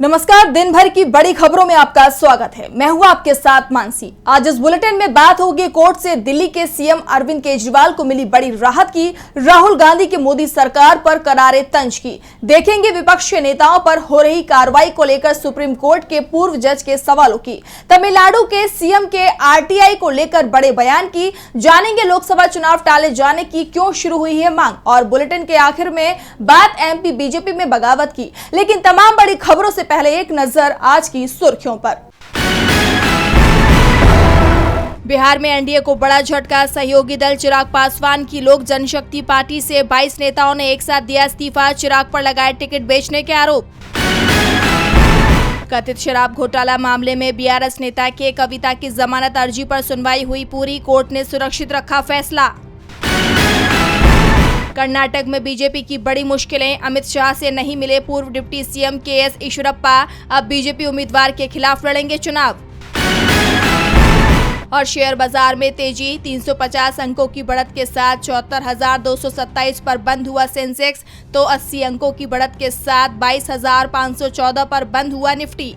नमस्कार, दिन भर की बड़ी खबरों में आपका स्वागत है। मैं हूं आपके साथ मानसी। आज इस बुलेटिन में बात होगी कोर्ट से दिल्ली के सीएम अरविंद केजरीवाल को मिली बड़ी राहत की, राहुल गांधी की मोदी सरकार पर करारे तंज की, देखेंगे विपक्ष के नेताओं पर हो रही कार्रवाई को लेकर सुप्रीम कोर्ट के पूर्व जज के सवालों की, तमिलनाडु के सीएम के आरटीआई को लेकर बड़े बयान की, जानेंगे लोकसभा चुनाव टाले जाने की क्यों शुरू हुई है मांग, और बुलेटिन के आखिर में बात एमपी बीजेपी में बगावत की। लेकिन तमाम बड़ी खबरों से पहले एक नजर आज की सुर्खियों पर। बिहार में एनडीए को बड़ा झटका, सहयोगी दल चिराग पासवान की लोक जनशक्ति पार्टी से 22 नेताओं ने एक साथ दिया इस्तीफा, चिराग पर लगाए टिकट बेचने के आरोप। कथित शराब घोटाला मामले में बीआरएस नेता के कविता की जमानत अर्जी पर सुनवाई हुई पूरी, कोर्ट ने सुरक्षित रखा फैसला। कर्नाटक में बीजेपी की बड़ी मुश्किलें, अमित शाह से नहीं मिले पूर्व डिप्टी सीएम केएस ईश्वरप्पा, अब बीजेपी उम्मीदवार के खिलाफ लड़ेंगे चुनाव। और शेयर बाजार में तेजी, 350 अंकों की बढ़त के साथ 74,227 पर बंद हुआ सेंसेक्स, तो 80 अंकों की बढ़त के साथ 22,514 पर बंद हुआ निफ्टी।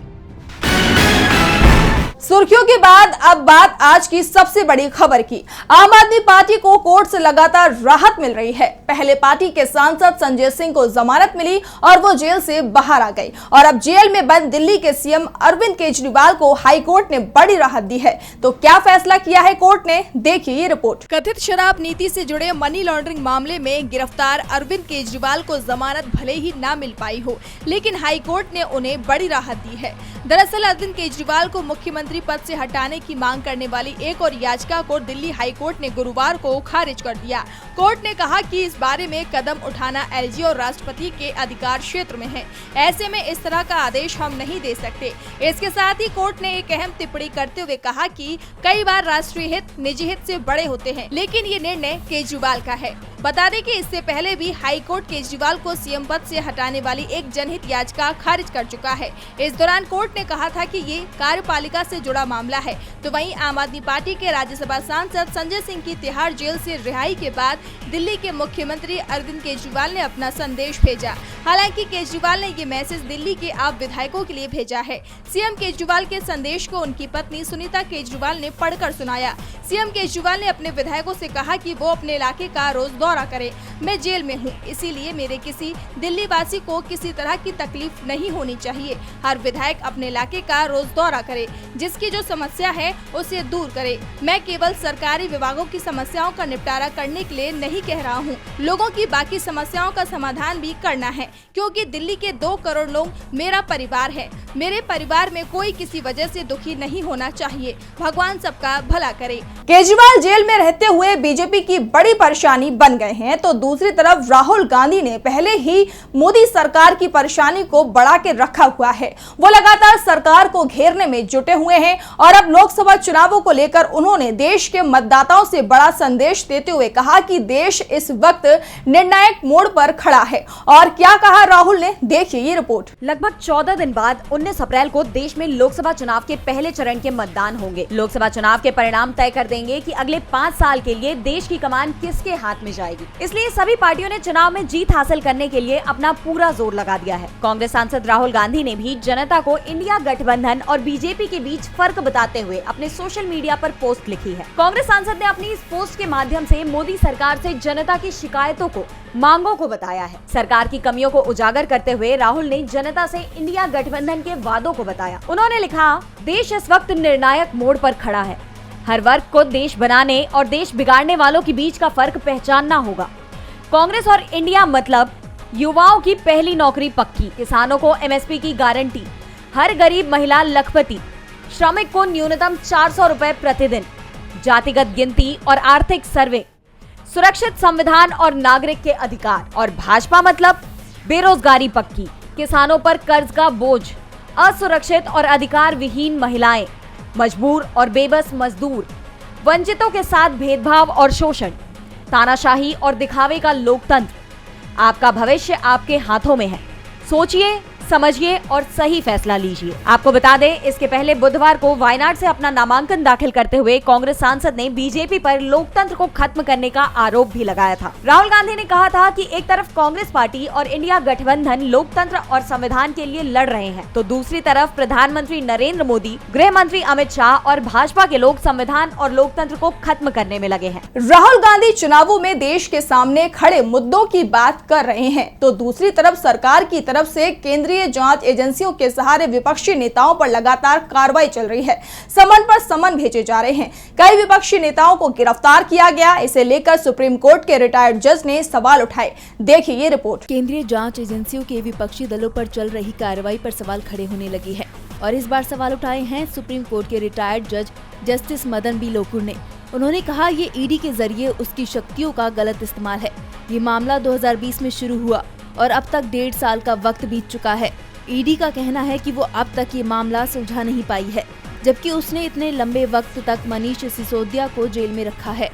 सुर्खियों के बाद अब बात आज की सबसे बड़ी खबर की। आम आदमी पार्टी को कोर्ट से लगातार राहत मिल रही है। पहले पार्टी के सांसद संजय सिंह को जमानत मिली और वो जेल से बाहर आ गए, और अब जेल में बंद दिल्ली के सीएम अरविंद केजरीवाल को हाई कोर्ट ने बड़ी राहत दी है। तो क्या फैसला किया है कोर्ट ने, देखिए ये रिपोर्ट। कथित शराब नीति से जुड़े मनी लॉन्ड्रिंग मामले में गिरफ्तार अरविंद केजरीवाल को जमानत भले ही न मिल पाई हो, लेकिन हाई कोर्ट ने उन्हें बड़ी राहत दी है। दरअसल अरविंद केजरीवाल को मुख्यमंत्री पद से हटाने की मांग करने वाली एक और याचिका को दिल्ली हाई कोर्ट ने गुरुवार को खारिज कर दिया। कोर्ट ने कहा कि इस बारे में कदम उठाना एलजी और राष्ट्रपति के अधिकार क्षेत्र में है, ऐसे में इस तरह का आदेश हम नहीं दे सकते। इसके साथ ही कोर्ट ने एक अहम टिप्पणी करते हुए कहा कि कई बार राष्ट्रीय हित निजी हित से बड़े होते हैं, लेकिन ये निर्णय केजरीवाल का है। बता दें कि इससे पहले भी हाई कोर्ट केजरीवाल को सीएम पद से हटाने वाली एक जनहित याचिका खारिज कर चुका है। इस दौरान कोर्ट ने कहा था कि ये कार्यपालिका से जुड़ा मामला है। तो वहीं आम आदमी पार्टी के राज्यसभा सांसद संजय सिंह की तिहाड़ जेल से रिहाई के बाद दिल्ली के मुख्यमंत्री अरविंद केजरीवाल ने अपना संदेश भेजा। हालांकि केजरीवाल ने ये मैसेज दिल्ली के आप विधायकों के लिए भेजा है। सीएम केजरीवाल के संदेश को उनकी पत्नी सुनीता केजरीवाल ने पढ़कर सुनाया। सीएम केजरीवाल ने अपने विधायकों से कहा कि वो अपने इलाके का रोज दौरा करें। मैं जेल में हूँ, इसीलिए मेरे किसी दिल्ली वासी को किसी तरह की तकलीफ नहीं होनी चाहिए। हर विधायक अपने इलाके का रोज दौरा करे, जिसकी जो समस्या है उसे दूर करे। मैं केवल सरकारी विभागों की समस्याओं का निपटारा करने के लिए नहीं कह रहा हूँ, लोगों की बाकी समस्याओं का समाधान भी करना है, क्योंकि दिल्ली के 2 करोड़ लोग मेरा परिवार है। मेरे परिवार में कोई किसी वजह से दुखी नहीं होना चाहिए। भगवान सबका भला करे। केजरीवाल जेल में रहते हुए बीजेपी की बड़ी परेशानी बन गए हैं, तो दूसरी तरफ राहुल गांधी ने पहले ही मोदी सरकार की परेशानी को बढ़ा के रखा हुआ है। वो लगातार सरकार को घेरने में जुटे हुए हैं, और अब लोकसभा चुनावों को लेकर उन्होंने देश के मतदाताओं से बड़ा संदेश देते हुए कहा कि देश इस वक्त निर्णायक मोड़ पर खड़ा है। और क्या कहा राहुल ने, देखिए ये रिपोर्ट। लगभग 14 दिन बाद 19 अप्रैल को देश में लोकसभा चुनाव के पहले चरण के मतदान होंगे। लोकसभा चुनाव के परिणाम तय कर देंगे कि अगले 5 साल के लिए देश की कमान किसके हाथ में जाएगी। इसलिए सभी पार्टियों ने चुनाव में जीत हासिल करने के लिए अपना पूरा जोर लगा दिया है। कांग्रेस सांसद राहुल गांधी ने भी जनता को इंडिया गठबंधन और बीजेपी के बीच फर्क बताते हुए अपने सोशल मीडिया पर पोस्ट लिखी है। कांग्रेस सांसद ने अपनी इस पोस्ट के माध्यम से मोदी सरकार से जनता की शिकायतों को, मांगों को बताया है। सरकार की कमियों को उजागर करते हुए राहुल ने जनता से इंडिया गठबंधन के वादों को बताया। उन्होंने लिखा, देश इस वक्त निर्णायक मोड़ पर खड़ा है। हर वर्ग को देश बनाने और देश बिगाड़ने वालों के बीच का फर्क पहचानना होगा। कांग्रेस और इंडिया मतलब युवाओं की पहली नौकरी पक्की, किसानों को एमएसपी की गारंटी, हर गरीब महिला लखपति, श्रमिक को न्यूनतम 400 रुपए प्रतिदिन, जातिगत गिनती और आर्थिक सर्वे, सुरक्षित संविधान और नागरिक के अधिकार। और भाजपा मतलब बेरोजगारी पक्की, किसानों पर कर्ज का बोझ, असुरक्षित और अधिकार विहीन महिलाएं, मजबूर और बेबस मजदूर, वंचितों के साथ भेदभाव और शोषण, तानाशाही और दिखावे का लोकतंत्र। आपका भविष्य आपके हाथों में है। सोचिए, समझिए और सही फैसला लीजिए। आपको बता दें, इसके पहले बुधवार को वायनाड से अपना नामांकन दाखिल करते हुए कांग्रेस सांसद ने बीजेपी पर लोकतंत्र को खत्म करने का आरोप भी लगाया था। राहुल गांधी ने कहा था कि एक तरफ कांग्रेस पार्टी और इंडिया गठबंधन लोकतंत्र और संविधान के लिए लड़ रहे हैं, तो दूसरी तरफ प्रधानमंत्री नरेंद्र मोदी, गृह मंत्री अमित शाह और भाजपा के लोग संविधान और लोकतंत्र को खत्म करने में लगे हैं। राहुल गांधी चुनावों में देश के सामने खड़े मुद्दों की बात कर रहे हैं, तो दूसरी तरफ सरकार की तरफ से केंद्रीय जांच एजेंसियों के सहारे विपक्षी नेताओं पर लगातार कार्रवाई चल रही है। समन पर समन भेजे जा रहे हैं। कई विपक्षी नेताओं को गिरफ्तार किया गया। इसे लेकर सुप्रीम कोर्ट के रिटायर्ड जज ने सवाल उठाए। देखिए ये रिपोर्ट। केंद्रीय जांच एजेंसियों के विपक्षी दलों पर चल रही कार्रवाई पर सवाल खड़े होने लगे हैं और इस बार सवाल उठाए हैं सुप्रीम कोर्ट के रिटायर्ड जज जस्टिस मदन बी लोकुर ने। उन्होंने कहा ये ईडी के जरिए उसकी शक्तियों का गलत इस्तेमाल है। ये मामला 2020 में शुरू हुआ और अब तक 1.5 साल का वक्त बीत चुका है। ईडी का कहना है कि वो अब तक ये मामला सुलझा नहीं पाई है, जबकि उसने इतने लंबे वक्त तक मनीष सिसोदिया को जेल में रखा है।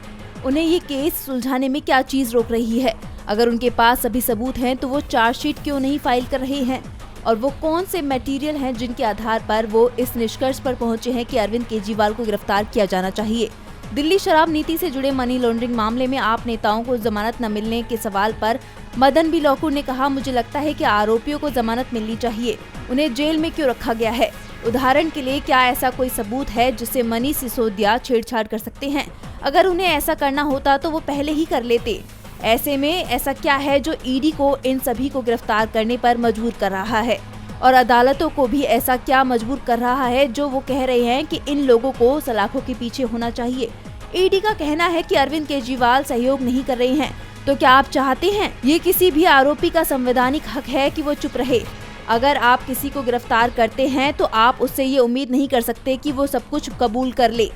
उन्हें ये केस सुलझाने में क्या चीज रोक रही है? अगर उनके पास सभी सबूत हैं तो वो चार्जशीट क्यों नहीं फाइल कर रहे हैं? और वो कौन से मटेरियल हैं जिनके आधार पर वो इस निष्कर्ष पर पहुंचे हैं कि अरविंद केजरीवाल को गिरफ्तार किया जाना चाहिए? दिल्ली शराब नीति से जुड़े मनी लॉन्ड्रिंग मामले में आप नेताओं को जमानत न मिलने के सवाल पर मदन बी लोकुर ने कहा, मुझे लगता है कि आरोपियों को जमानत मिलनी चाहिए। उन्हें जेल में क्यों रखा गया है? उदाहरण के लिए क्या ऐसा कोई सबूत है जिससे मनीष सिसोदिया छेड़छाड़ कर सकते हैं? अगर उन्हें ऐसा करना होता तो वो पहले ही कर लेते। ऐसे में ऐसा क्या है जो ईडी को इन सभी को गिरफ्तार करने पर मजबूर कर रहा है? और अदालतों को भी ऐसा क्या मजबूर कर रहा है जो वो कह रहे हैं कि इन लोगों को सलाखों के पीछे होना चाहिए? ईडी का कहना है कि अरविंद केजरीवाल सहयोग नहीं कर रहे हैं। तो क्या आप चाहते हैं ये किसी भी आरोपी का संवैधानिक हक है कि वो चुप रहे? अगर आप किसी को गिरफ्तार करते हैं तो आप उससे ये उम्मीद नहीं कर सकते कि वो सब कुछ कबूल कर ले।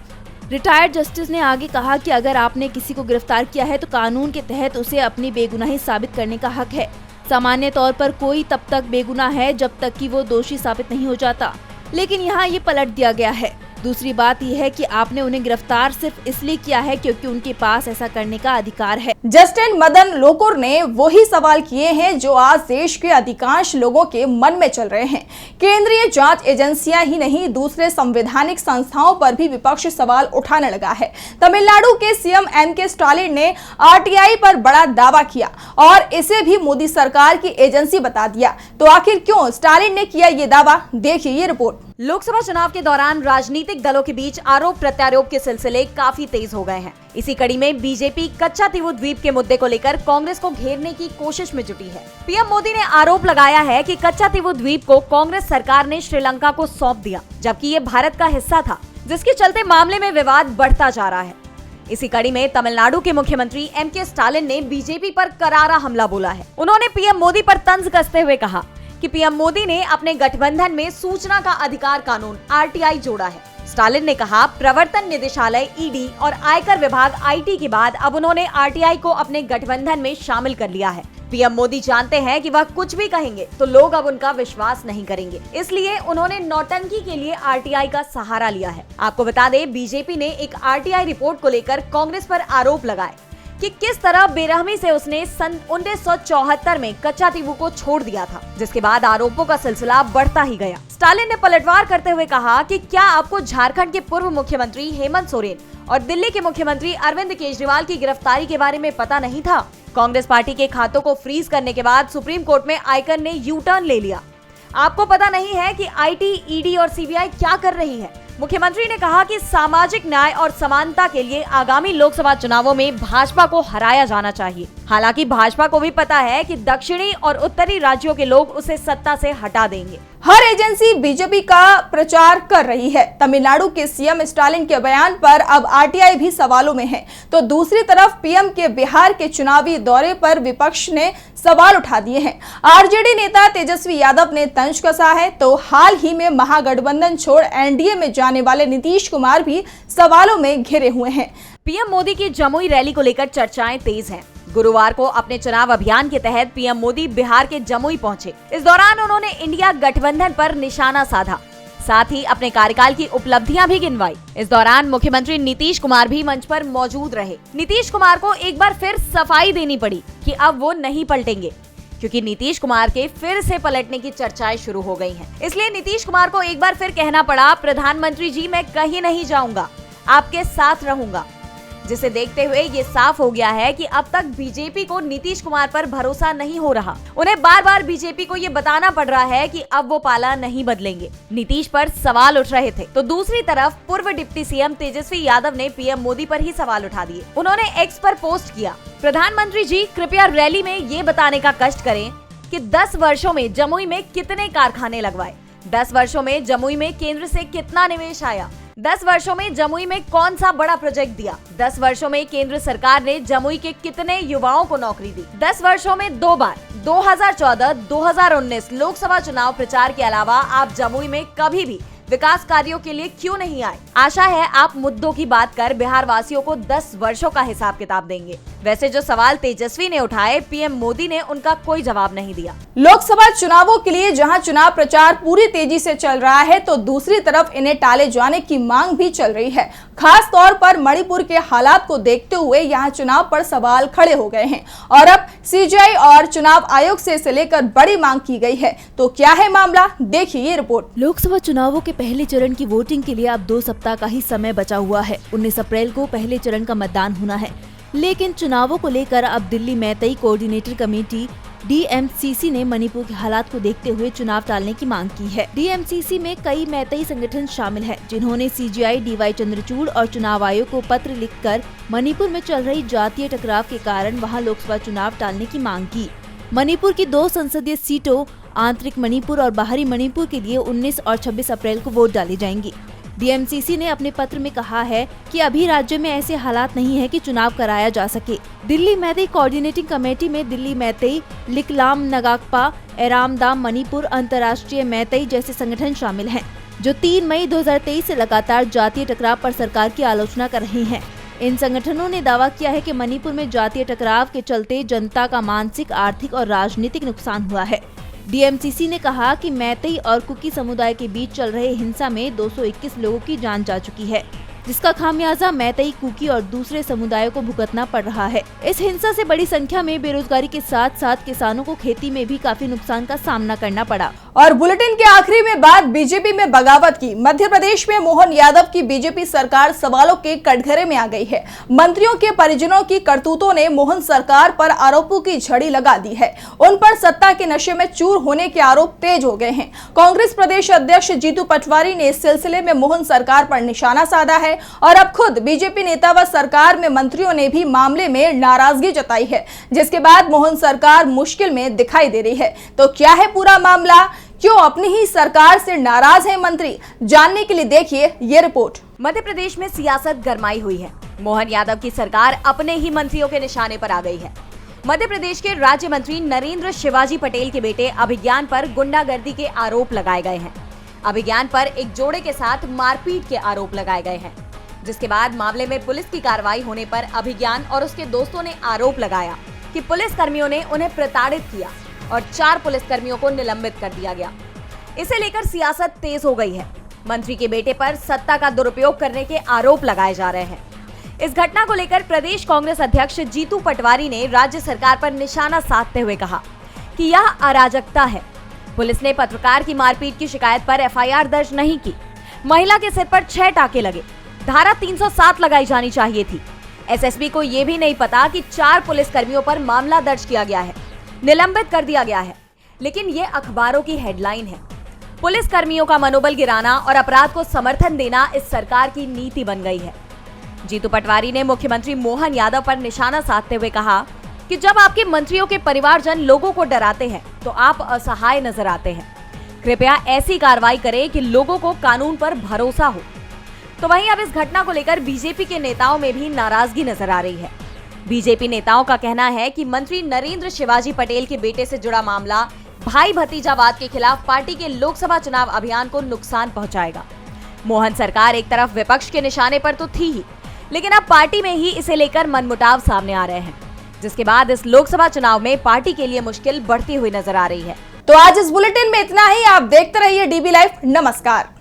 रिटायर्ड जस्टिस ने आगे कहा कि अगर आपने किसी को गिरफ्तार किया है तो कानून के तहत उसे अपनी बेगुनाही साबित करने का हक है। सामान्य तौर पर कोई तब तक बेगुनाह है जब तक कि वो दोषी साबित नहीं हो जाता, लेकिन यहाँ ये पलट दिया गया है। दूसरी बात यह है कि आपने उन्हें गिरफ्तार सिर्फ इसलिए किया है क्योंकि उनके पास ऐसा करने का अधिकार है। जस्टिस मदन लोकुर ने वही सवाल किए हैं जो आज देश के अधिकांश लोगों के मन में चल रहे हैं। केंद्रीय जांच एजेंसियां ही नहीं, दूसरे संवैधानिक संस्थाओं पर भी विपक्ष सवाल उठाने लगा है। तमिलनाडु के सीएम एम.के. स्टालिन ने आरटीआई पर बड़ा दावा किया और इसे भी मोदी सरकार की एजेंसी बता दिया। तो आखिर क्यों स्टालिन ने किया ये दावा? देखिए ये रिपोर्ट। लोकसभा चुनाव के दौरान राजनीतिक दलों के बीच आरोप प्रत्यारोप के सिलसिले काफी तेज हो गए हैं। इसी कड़ी में बीजेपी कच्चा तीवू द्वीप के मुद्दे को लेकर कांग्रेस को घेरने की कोशिश में जुटी है। पीएम मोदी ने आरोप लगाया है कि कच्चा तीवू द्वीप को कांग्रेस सरकार ने श्रीलंका को सौंप दिया, जबकि ये भारत का हिस्सा था, जिसके चलते मामले में विवाद बढ़ता जा रहा है। इसी कड़ी में तमिलनाडु के मुख्यमंत्री एम.के. स्टालिन ने बीजेपी पर करारा हमला बोला है। उन्होंने पीएम मोदी पर तंज कसते हुए कहा कि पीएम मोदी ने अपने गठबंधन में सूचना का अधिकार कानून आरटीआई जोड़ा है। स्टालिन ने कहा, प्रवर्तन निदेशालय ईडी और आयकर विभाग आईटी के बाद अब उन्होंने आरटीआई को अपने गठबंधन में शामिल कर लिया है। पीएम मोदी जानते हैं कि वह कुछ भी कहेंगे तो लोग अब उनका विश्वास नहीं करेंगे, इसलिए उन्होंने नौटंकी के लिए आरटीआई का सहारा लिया है। आपको बता दें, बीजेपी ने एक आरटीआई रिपोर्ट को लेकर कांग्रेस पर आरोप लगाए कि किस तरह बेरहमी से उसने सन 1974 में कच्चा तीवू को छोड़ दिया था, जिसके बाद आरोपों का सिलसिला बढ़ता ही गया। स्टालिन ने पलटवार करते हुए कहा कि क्या आपको झारखंड के पूर्व मुख्यमंत्री हेमंत सोरेन और दिल्ली के मुख्यमंत्री अरविंद केजरीवाल की गिरफ्तारी के बारे में पता नहीं था? कांग्रेस पार्टी के खातों को फ्रीज करने के बाद सुप्रीम कोर्ट में आयकर ने यू टर्न ले लिया। आपको पता नहीं है कि आईटी, ईडी और सीबीआई क्या कर रही है? मुख्यमंत्री ने कहा कि सामाजिक न्याय और समानता के लिए आगामी लोकसभा चुनावों में भाजपा को हराया जाना चाहिए। हालांकि भाजपा को भी पता है कि दक्षिणी और उत्तरी राज्यों के लोग उसे सत्ता से हटा देंगे। हर एजेंसी बीजेपी का प्रचार कर रही है। तमिलनाडु के सीएम स्टालिन के बयान पर अब आरटीआई भी सवालों में है, तो दूसरी तरफ पीएम के बिहार के चुनावी दौरे पर विपक्ष ने सवाल उठा दिए हैं। आरजेडी नेता तेजस्वी यादव ने तंज कसा है, तो हाल ही में महागठबंधन छोड़ एनडीए में जाने वाले नीतीश कुमार भी सवालों में घिरे हुए हैं। पीएम मोदी की जमुई रैली को लेकर चर्चाएं तेज हैं। गुरुवार को अपने चुनाव अभियान के तहत पीएम मोदी बिहार के जमुई पहुंचे। इस दौरान उन्होंने इंडिया गठबंधन पर निशाना साधा, साथ ही अपने कार्यकाल की उपलब्धियां भी गिनवाई। इस दौरान मुख्यमंत्री नीतीश कुमार भी मंच पर मौजूद रहे। नीतीश कुमार को एक बार फिर सफाई देनी पड़ी कि अब वो नहीं पलटेंगे। क्योंकि नीतीश कुमार के फिर से पलटने की चर्चाएं शुरू हो गई हैं। इसलिए नीतीश कुमार को एक बार फिर कहना पड़ा, प्रधानमंत्री जी मैं कहीं नहीं जाऊंगा, आपके साथ रहूंगा। जिसे देखते हुए ये साफ हो गया है कि अब तक बीजेपी को नीतीश कुमार पर भरोसा नहीं हो रहा। उन्हें बार बार बीजेपी को ये बताना पड़ रहा है कि अब वो पाला नहीं बदलेंगे। नीतीश पर सवाल उठ रहे थे तो दूसरी तरफ पूर्व डिप्टी सीएम तेजस्वी यादव ने पीएम मोदी पर ही सवाल उठा दिए। उन्होंने एक्स पर पोस्ट किया, प्रधानमंत्री जी कृपया रैली में ये बताने का कष्ट करें कि 10 वर्षों में जमुई में कितने कारखाने लगवाए, 10 वर्षों में जमुई में केंद्र से कितना निवेश आया, 10 वर्षों में जमुई में कौन सा बड़ा प्रोजेक्ट दिया, 10 वर्षों में केंद्र सरकार ने जमुई के कितने युवाओं को नौकरी दी, 10 वर्षों में 2 बार 2014-2019 लोकसभा चुनाव प्रचार के अलावा आप जमुई में कभी भी विकास कार्यों के लिए क्यों नहीं आए। आशा है आप मुद्दों की बात कर बिहार वासियों को 10 वर्षों का हिसाब किताब देंगे। वैसे जो सवाल तेजस्वी ने उठाए, पीएम मोदी ने उनका कोई जवाब नहीं दिया। लोकसभा चुनावों के लिए जहां चुनाव प्रचार पूरी तेजी से चल रहा है तो दूसरी तरफ इन्हें टाले जाने की मांग भी चल रही है। खास तौर पर मणिपुर के हालात को देखते हुए यहां चुनाव पर सवाल खड़े हो गए हैं और अब सीजीआई और चुनाव आयोग से इसे लेकर बड़ी मांग की गई है। तो क्या है मामला, देखिए ये रिपोर्ट। लोकसभा चुनावों के पहले चरण की वोटिंग के लिए अब 2 सप्ताह का ही समय बचा हुआ है। 19 अप्रैल को पहले चरण का मतदान होना है, लेकिन चुनावों को लेकर अब Delhi Meitei coordinator committee DMCC ने मणिपुर के हालात को देखते हुए चुनाव टालने की मांग की है। DMCC में कई मैतेई संगठन शामिल हैं, जिन्होंने CGI, DY चंद्रचूड़ और चुनाव आयोग को पत्र लिखकर मणिपुर में चल रही जातीय टकराव के कारण वहां लोकसभा चुनाव टालने की मांग की। मणिपुर की 2 संसदीय सीटों आंतरिक मणिपुर और बाहरी मणिपुर के लिए 19 और 26 अप्रैल को वोट डाली जाएंगी। DMCC ने अपने पत्र में कहा है कि अभी राज्य में ऐसे हालात नहीं है कि चुनाव कराया जा सके। दिल्ली मैतेई कोऑर्डिनेटिंग कमेटी में दिल्ली मैतेई, लिकलाम नगाकपा, एरामदाम मणिपुर, अंतर्राष्ट्रीय मैतेई जैसे संगठन शामिल हैं, जो 3 मई 2023 से लगातार जातीय टकराव पर सरकार की आलोचना कर रहे हैं। इन संगठनों ने दावा किया है कि मणिपुर में जातीय टकराव के चलते जनता का मानसिक, आर्थिक और राजनीतिक नुकसान हुआ है। DMCC ने कहा कि मैतेई और कुकी समुदाय के बीच चल रहे हिंसा में 221 लोगों की जान जा चुकी है, जिसका खामियाजा मैतेई, कुकी और दूसरे समुदायों को भुगतना पड़ रहा है। इस हिंसा से बड़ी संख्या में बेरोजगारी के साथ साथ किसानों को खेती में भी काफी नुकसान का सामना करना पड़ा। और बुलेटिन के आखिरी में बात बीजेपी में बगावत की। मध्य प्रदेश में मोहन यादव की बीजेपी सरकार सवालों के कटघरे में आ गई है। मंत्रियों के परिजनों की करतूतों ने मोहन सरकार पर आरोपों की झड़ी लगा दी है। उन पर सत्ता के नशे में चूर होने के आरोप तेज हो गए हैं। कांग्रेस प्रदेश अध्यक्ष जीतू पटवारी ने इस सिलसिले में मोहन सरकार पर निशाना साधा है और अब खुद बीजेपी नेता व सरकार में मंत्रियों ने भी मामले में नाराजगी जताई है, जिसके बाद मोहन सरकार मुश्किल में दिखाई दे रही है। तो क्या है पूरा मामला, क्यों अपनी ही सरकार से नाराज है मंत्री, जानने के लिए देखिए ये रिपोर्ट। मध्य प्रदेश में सियासत गरमाई हुई है। मोहन यादव की सरकार अपने ही मंत्रियों के निशाने पर आ गई है। मध्य प्रदेश के राज्य मंत्री नरेंद्र शिवाजी पटेल के बेटे अभिज्ञान पर गुंडागर्दी के आरोप लगाए गए हैं। अभिज्ञान पर एक जोड़े के साथ मारपीट के आरोप लगाए गए हैं, जिसके बाद मामले में पुलिस की कार्रवाई होने पर अभिज्ञान और उसके दोस्तों ने आरोप लगाया कि पुलिस कर्मियों ने उन्हें प्रताड़ित किया और 4 पुलिसकर्मियों को निलंबित कर दिया गया। इसे लेकर सियासत तेज हो गई है। मंत्री के बेटे पर सत्ता का दुरुपयोग करने के आरोप लगाए जा रहे हैं। इस घटना को लेकर प्रदेश कांग्रेस अध्यक्ष जीतू पटवारी ने राज्य सरकार पर निशाना साधते हुए कहा कि यह अराजकता है। पुलिस ने पत्रकार की मारपीट की शिकायत पर FIR दर्ज नहीं की। महिला के सिर पर 6 टाके लगे। धारा 307 लगाई जानी चाहिए थी। SSB को यह भी नहीं पता कि 4 पुलिसकर्मियों पर मामला दर्ज किया गया है, निलंबित कर दिया गया है। लेकिन ये अखबारों की हेडलाइन है। पुलिस कर्मियों का मनोबल गिराना और अपराध को समर्थन देना इस सरकार की नीति बन गई है। जीतू पटवारी ने मुख्यमंत्री मोहन यादव पर निशाना साधते हुए कहा कि जब आपके मंत्रियों के परिवारजन लोगों को डराते हैं तो आप असहाय नजर आते हैं। कृपया ऐसी कार्रवाई करें कि लोगों को कानून पर भरोसा हो। तो वहीं अब इस घटना को लेकर बीजेपी के नेताओं में भी नाराजगी नजर आ रही है। बीजेपी नेताओं का कहना है कि मंत्री नरेंद्र शिवाजी पटेल के बेटे से जुड़ा मामला भाई भतीजावाद के खिलाफ पार्टी के लोकसभा चुनाव अभियान को नुकसान पहुंचाएगा। मोहन सरकार एक तरफ विपक्ष के निशाने पर तो थी ही, लेकिन अब पार्टी में ही इसे लेकर मनमुटाव सामने आ रहे हैं, जिसके बाद इस लोकसभा चुनाव में पार्टी के लिए मुश्किल बढ़ती हुई नजर आ रही है। तो आज इस बुलेटिन में इतना ही। आप देखते रहिए DB लाइव। नमस्कार।